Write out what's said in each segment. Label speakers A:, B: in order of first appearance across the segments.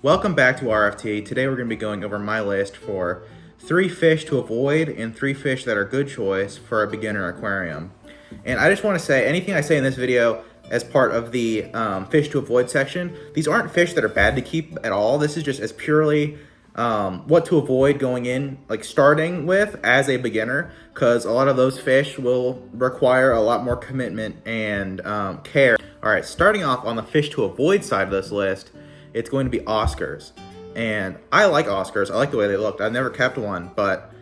A: Welcome back to RFT. Today we're going to be going over my list for 3 fish to avoid and 3 fish that are good choice for a beginner aquarium. And I just want to say, anything I say in this video as part of the fish to avoid section, these aren't fish that are bad to keep at all. This is just as purely what to avoid going in, like starting with as a beginner, because a lot of those fish will require a lot more commitment and care. All right, starting off on the fish to avoid side of this list, it's going to be Oscars. And I like Oscars. I like the way they looked. I've never kept one, but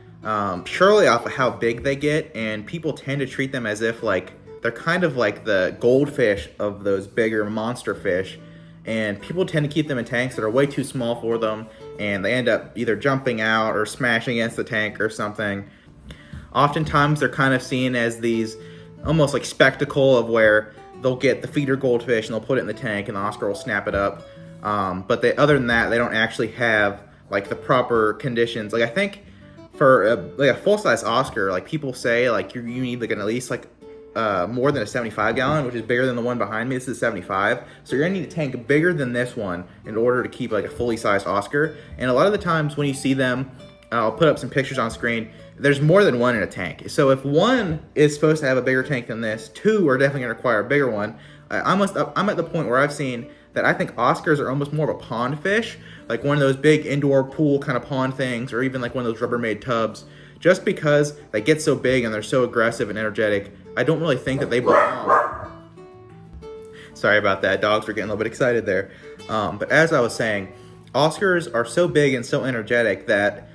A: purely off of how big they get, and people tend to treat them as if like they're kind of like the goldfish of those bigger monster fish, and people tend to keep them in tanks that are way too small for them, and they end up either jumping out or smashing against the tank or something. Oftentimes they're kind of seen as these almost like spectacle of where they'll get the feeder goldfish and they'll put it in the tank and the Oscar will snap it up. But other than that, they don't actually have like the proper conditions. Like I think for a full-size Oscar, like people say like you need like at least like more than a 75 gallon, which is bigger than the one behind me. This is 75. So you're gonna need a tank bigger than this one in order to keep like a fully sized Oscar. And a lot of the times when you see them, I'll put up some pictures on screen, there's more than one in a tank. So if one is supposed to have a bigger tank than this, 2 are definitely gonna require a bigger one. I'm at the point where I've seen that I think Oscars are almost more of a pond fish, like one of those big indoor pool kind of pond things, or even like one of those Rubbermaid tubs. Just because they get so big and they're so aggressive and energetic, I don't really think that they belong. Sorry about that, dogs were getting a little bit excited there. But as I was saying, Oscars are so big and so energetic that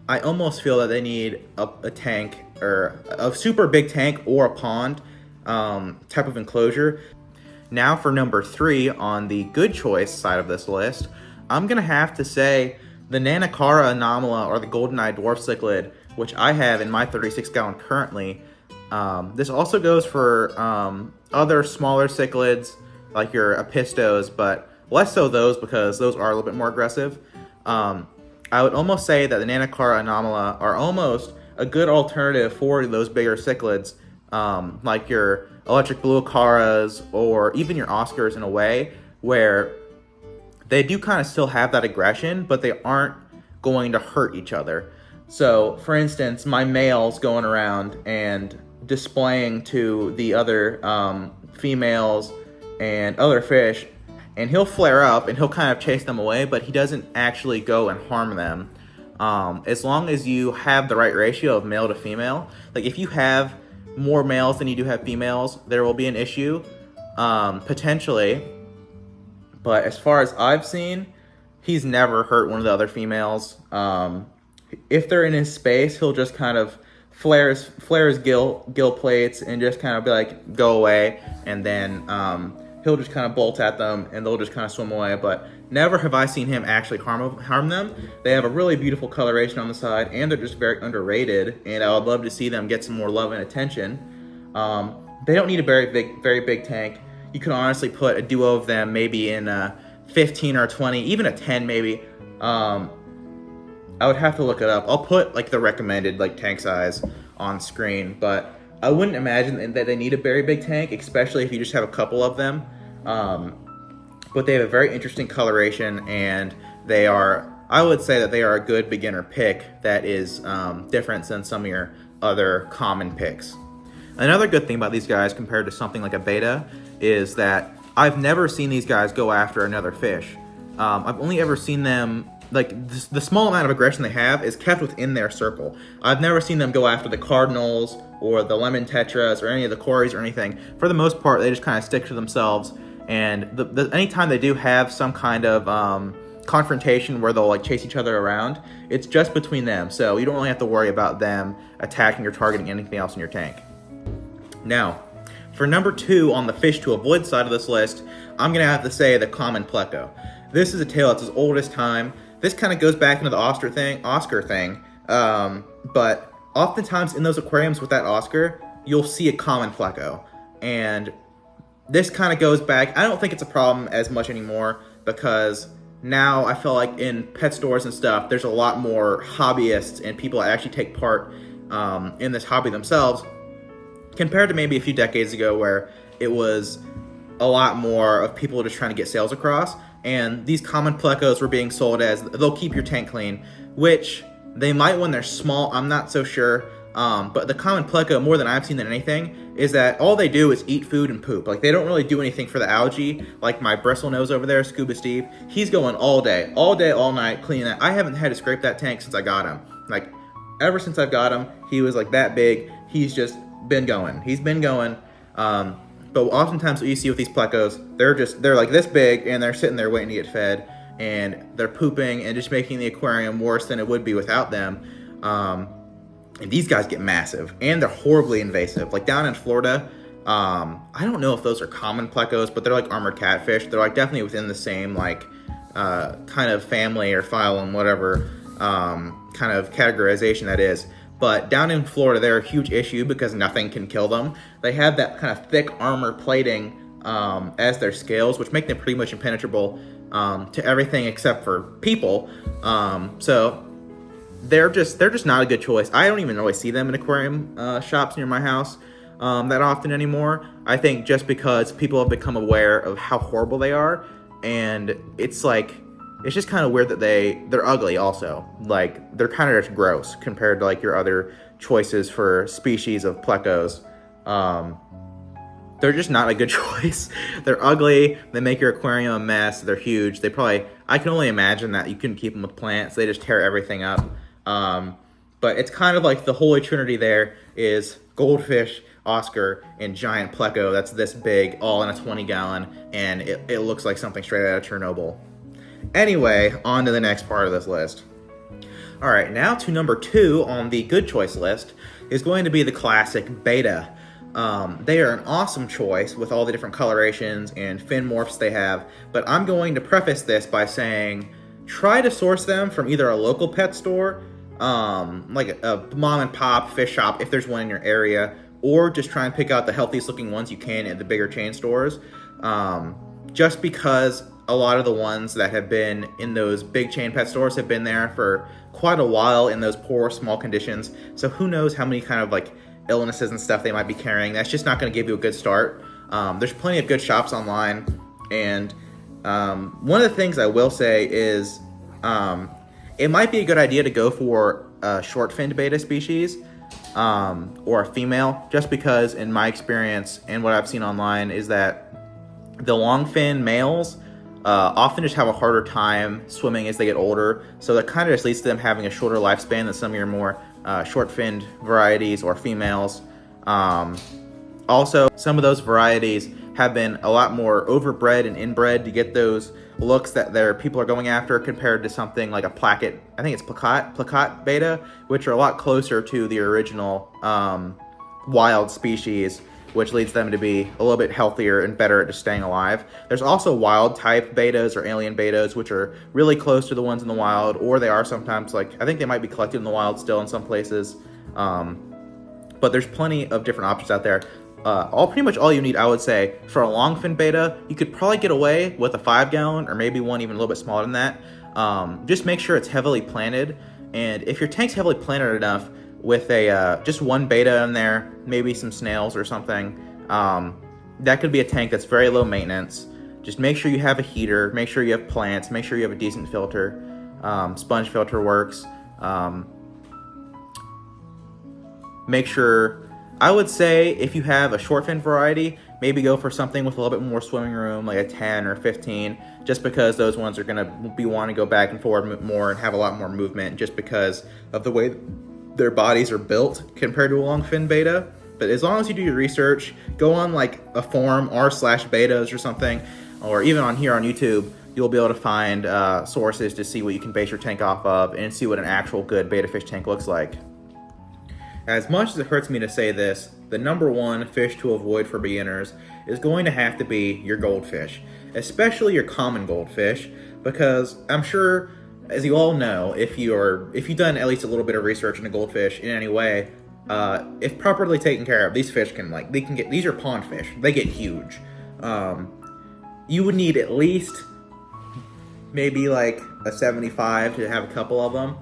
A: I almost feel that they need a tank, or a super big tank or a pond type of enclosure. Now for number 3 on the good choice side of this list, I'm going to have to say the Nanacara Anomala, or the Golden-Eyed Dwarf Cichlid, which I have in my 36 gallon currently. This also goes for other smaller cichlids like your Apistos, but less so those because those are a little bit more aggressive. I would almost say that the Nanacara Anomala are almost a good alternative for those bigger cichlids, like your electric blue Acaras or even your Oscars, in a way where they do kind of still have that aggression, but they aren't going to hurt each other. So for instance, my male's going around and displaying to the other females and other fish, and he'll flare up and he'll kind of chase them away, but he doesn't actually go and harm them. As long as you have the right ratio of male to female, like if you have more males than you do have females, there will be an issue, potentially. But as far as I've seen, he's never hurt one of the other females. If they're in his space, he'll just kind of flare his gill plates and just kind of be like, go away, and then he'll just kind of bolt at them and they'll just kind of swim away. But never have I seen him actually harm them. They have a really beautiful coloration on the side, and they're just very underrated, and I would love to see them get some more love and attention. They don't need a very big tank. You could honestly put a duo of them maybe in a 15 or 20, even a 10 maybe. I would have to look it up. I'll put like the recommended like tank size on screen, but I wouldn't imagine that they need a very big tank, especially if you just have a couple of them. But they have a very interesting coloration, and I would say that they are a good beginner pick that is different than some of your other common picks. Another good thing about these guys compared to something like a beta is that I've never seen these guys go after another fish. I've only ever seen them, like the small amount of aggression they have is kept within their circle. I've never seen them go after the cardinals or the lemon tetras or any of the cories or anything. For the most part, they just kind of stick to themselves. And anytime they do have some kind of confrontation where they'll like chase each other around, it's just between them. So you don't really have to worry about them attacking or targeting anything else in your tank. Now, for number 2 on the fish to avoid side of this list, I'm gonna have to say the common pleco. This is a tail that's as old as time. This kind of goes back into the Oscar thing. But oftentimes in those aquariums with that Oscar, you'll see a common pleco. And this kind of goes back. I don't think it's a problem as much anymore, because now I feel like in pet stores and stuff, there's a lot more hobbyists and people that actually take part in this hobby themselves, compared to maybe a few decades ago where it was a lot more of people just trying to get sales across. and these common plecos were being sold as they'll keep your tank clean, which they might when they're small. I'm not so sure. But the common pleco, more than I've seen than anything, is that all they do is eat food and poop. Like, they don't really do anything for the algae. Like my bristle nose over there, Scuba Steve, he's going all day, all night, cleaning that. I haven't had to scrape that tank since I got him. Like, ever since I've got him, he was like that big. He's just been going. He's been going. But oftentimes what you see with these plecos, they're like this big, and they're sitting there waiting to get fed, and they're pooping and just making the aquarium worse than it would be without them. And these guys get massive, and they're horribly invasive. Like down in Florida, I don't know if those are common plecos, but they're like armored catfish. They're like definitely within the same like kind of family or phylum, whatever kind of categorization that is. But down in Florida, they're a huge issue because nothing can kill them. They have that kind of thick armor plating as their scales, which make them pretty much impenetrable to everything except for people. So they're just not a good choice. I don't even really see them in aquarium shops near my house that often anymore. I think just because people have become aware of how horrible they are, and it's just kind of weird that they're ugly also. Like, they're kind of just gross compared to like your other choices for species of plecos. They're just not a good choice. They're ugly. They make your aquarium a mess. They're huge. I can only imagine that you couldn't keep them with plants. They just tear everything up. But it's kind of like the holy trinity there is goldfish, Oscar, and giant pleco that's this big, all in a 20-gallon, and it looks like something straight out of Chernobyl. Anyway, on to the next part of this list. All right, now to number 2 on the good choice list is going to be the classic beta. They are an awesome choice with all the different colorations and fin morphs they have, but I'm going to preface this by saying try to source them from either a local pet store, like a mom and pop fish shop if there's one in your area, or just try and pick out the healthiest looking ones you can at the bigger chain stores. Just because a lot of the ones that have been in those big chain pet stores have been there for quite a while in those poor small conditions. So who knows how many kind of like illnesses and stuff they might be carrying. That's just not going to give you a good start. There's plenty of good shops online, and one of the things I will say is it might be a good idea to go for a short-finned beta species or a female, just because in my experience and what I've seen online is that the long-fin males often just have a harder time swimming as they get older, so that kind of just leads to them having a shorter lifespan than some of your more short-finned varieties or females. Also, some of those varieties have been a lot more overbred and inbred to get those looks that people are going after, compared to something like a placket. I think it's placat beta, which are a lot closer to the original wild species, which leads them to be a little bit healthier and better at just staying alive. There's also wild type betas or alien betas, which are really close to the ones in the wild, or they are sometimes like, I think they might be collected in the wild still in some places. But there's plenty of different options out there. Pretty much all you need, I would say, for a longfin beta, you could probably get away with a 5-gallon or maybe one even a little bit smaller than that. Just make sure it's heavily planted, and if your tank's heavily planted enough with a just one beta in there, maybe some snails or something, that could be a tank that's very low maintenance. Just make sure you have a heater, make sure you have plants, make sure you have a decent filter. Sponge filter works. Make sure, I would say if you have a short fin variety, maybe go for something with a little bit more swimming room, like a 10 or 15, just because those ones are going to be wanting to go back and forward more and have a lot more movement, just because of the way their bodies are built compared to a long fin beta. But as long as you do your research, go on like a forum r/betas or something, or even on here on YouTube, you'll be able to find sources to see what you can base your tank off of and see what an actual good beta fish tank looks like. As much as it hurts me to say this, the number one fish to avoid for beginners is going to have to be your goldfish, especially your common goldfish, because I'm sure, as you all know, if you've done at least a little bit of research into goldfish in any way, if properly taken care of, these fish these are pond fish. They get huge. You would need at least maybe like a 75 to have a couple of them.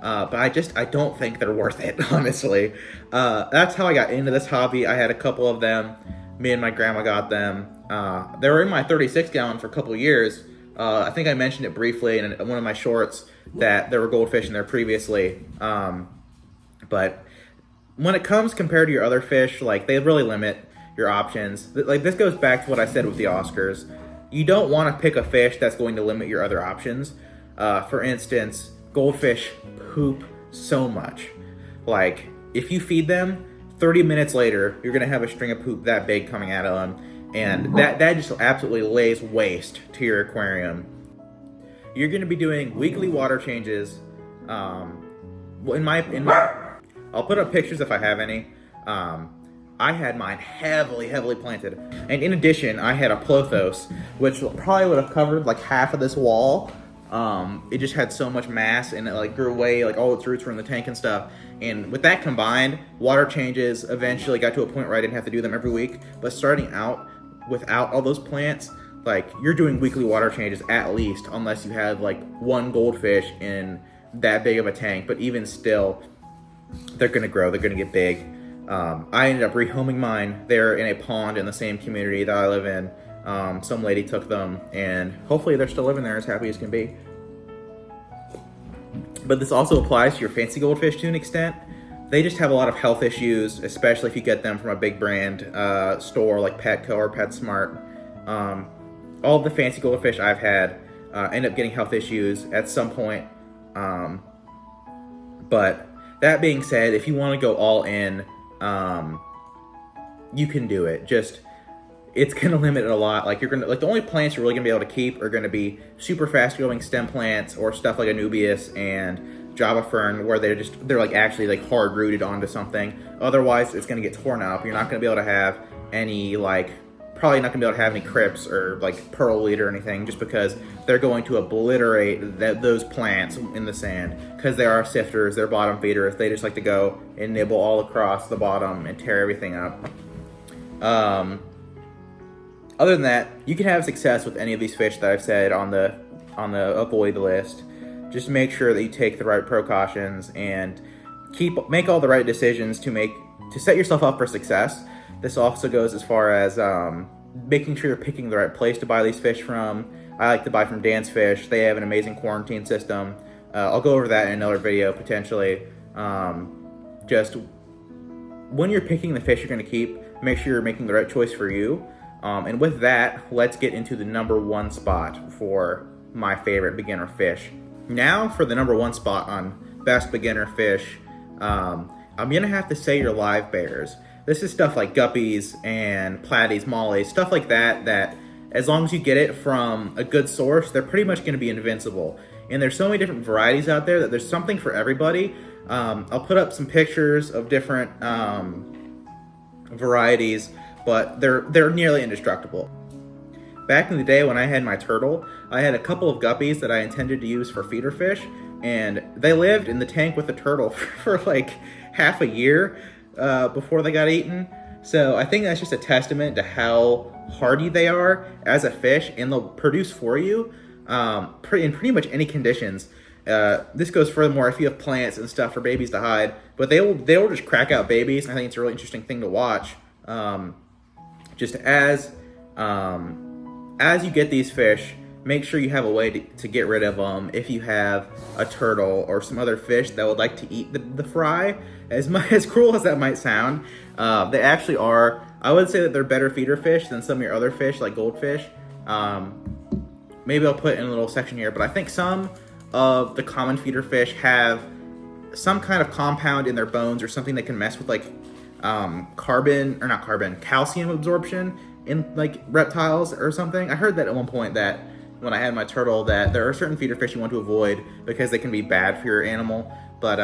A: But I don't think they're worth it, honestly. That's how I got into this hobby. I had a couple of them. Me and my grandma got them. They were in my 36-gallon for a couple of years. I think I mentioned it briefly in one of my shorts that there were goldfish in there previously. But when it comes compared to your other fish, like, they really limit your options. Like, this goes back to what I said with the Oscars. You don't want to pick a fish that's going to limit your other options. For instance, goldfish poop so much. Like, if you feed them, 30 minutes later, you're going to have a string of poop that big coming out of them. And that just absolutely lays waste to your aquarium. You're going to be doing weekly water changes. In my, I'll put up pictures if I have any. I had mine heavily planted. And in addition, I had a Plothos, which probably would have covered like half of this wall. It just had so much mass, and it like grew away, like all its roots were in the tank and stuff. And with that combined, water changes eventually got to a point where I didn't have to do them every week. But starting out without all those plants, like, you're doing weekly water changes at least, unless you have like one goldfish in that big of a tank. But even still, they're gonna grow, they're gonna get big. I ended up rehoming mine. They're in a pond in the same community that I live in. Some lady took them, and hopefully they're still living there as happy as can be. But this also applies to your fancy goldfish to an extent. They just have a lot of health issues, especially if you get them from a big brand store like Petco or PetSmart. All of the fancy goldfish I've had end up getting health issues at some point. But that being said, if you want to go all in, you can do it. Just, it's going to limit it a lot. Like, you're going to, like, the only plants you're really going to be able to keep are going to be super fast growing stem plants or stuff like Anubias and Java Fern, where they're like actually like hard rooted onto something. Otherwise, it's going to get torn up. You're not going to be able to have any, like, probably not going to be able to have any crypts or like pearl lead or anything, just because they're going to obliterate those plants in the sand, because they are sifters, they're bottom feeders. They just like to go and nibble all across the bottom and tear everything up. Other than that, you can have success with any of these fish that I've said on the avoid list. Just make sure that you take the right precautions and make all the right decisions to set yourself up for success. This also goes as far as making sure you're picking the right place to buy these fish from. I like to buy from Dan's Fish. They have an amazing quarantine system. I'll go over that in another video potentially. Just when you're picking the fish you're going to keep, make sure you're making the right choice for you. And with that, let's get into the number one spot for my favorite beginner fish. Now for the number one spot on best beginner fish, I'm going to have to say your live bears. This is stuff like guppies and platies, mollies, stuff like that, that as long as you get it from a good source, they're pretty much going to be invincible. And there's so many different varieties out there that there's something for everybody. I'll put up some pictures of different varieties, but they're nearly indestructible. Back in the day when I had my turtle, I had a couple of guppies that I intended to use for feeder fish, and they lived in the tank with the turtle for like half a year before they got eaten. So I think that's just a testament to how hardy they are as a fish, and they'll produce for you in pretty much any conditions. This goes furthermore if you have plants and stuff for babies to hide, but they will just crack out babies. I think it's a really interesting thing to watch. Just as you get these fish, make sure you have a way to get rid of them if you have a turtle or some other fish that would like to eat the fry. As cruel as that might sound, they actually are. I would say that they're better feeder fish than some of your other fish, like goldfish. Maybe I'll put in a little section here, but I think some of the common feeder fish have some kind of compound in their bones or something that can mess with like calcium absorption in like reptiles or something. I heard that at one point, that when I had my turtle, that there are certain feeder fish you want to avoid because they can be bad for your animal. But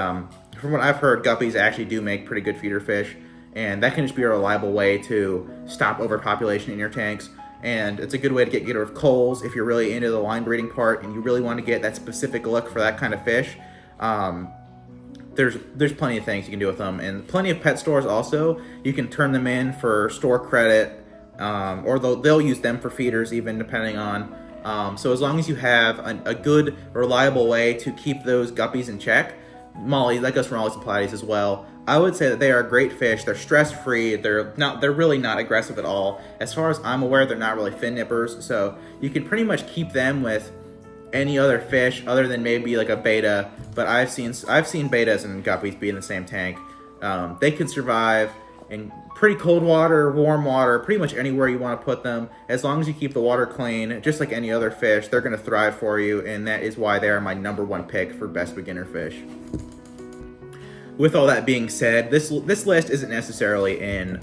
A: from what I've heard, guppies actually do make pretty good feeder fish, and that can just be a reliable way to stop overpopulation in your tanks. And it's a good way to get rid of culls if you're really into the line breeding part and you really want to get that specific look for that kind of fish. There's plenty of things you can do with them, and plenty of pet stores also. You can turn them in for store credit, or they'll use them for feeders even, depending on. So as long as you have a good, reliable way to keep those guppies in check, mollies, that goes for mollies and platies as well. I would say that they are great fish. They're stress-free. They're really not aggressive at all. As far as I'm aware, they're not really fin nippers, so you can pretty much keep them with any other fish other than maybe like a betta. But I've seen bettas and guppies be in the same tank. They can survive in pretty cold water, warm water, pretty much anywhere you want to put them. As long as you keep the water clean, just like any other fish, they're going to thrive for you, and that is why they are my #1 pick for best beginner fish. With all that being said, this list isn't necessarily in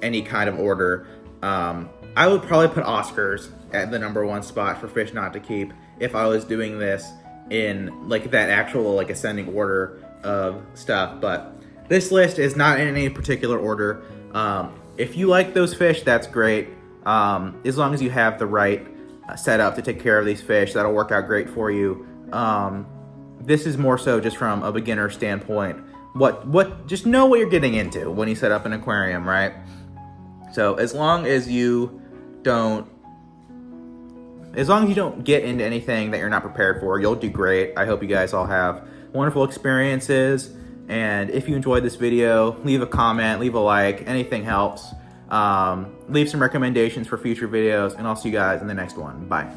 A: any kind of order. I would probably put Oscars at the #1 spot for fish not to keep if I was doing this in like that actual like ascending order of stuff. But this list is not in any particular order. If you like those fish, that's great. As long as you have the right setup to take care of these fish, that'll work out great for you. This is more so just from a beginner standpoint. Just know what you're getting into when you set up an aquarium, right? So as long as you don't get into anything that you're not prepared for, you'll do great. I hope you guys all have wonderful experiences. And if you enjoyed this video, leave a comment, leave a like, anything helps. Leave some recommendations for future videos, and I'll see you guys in the next one. Bye.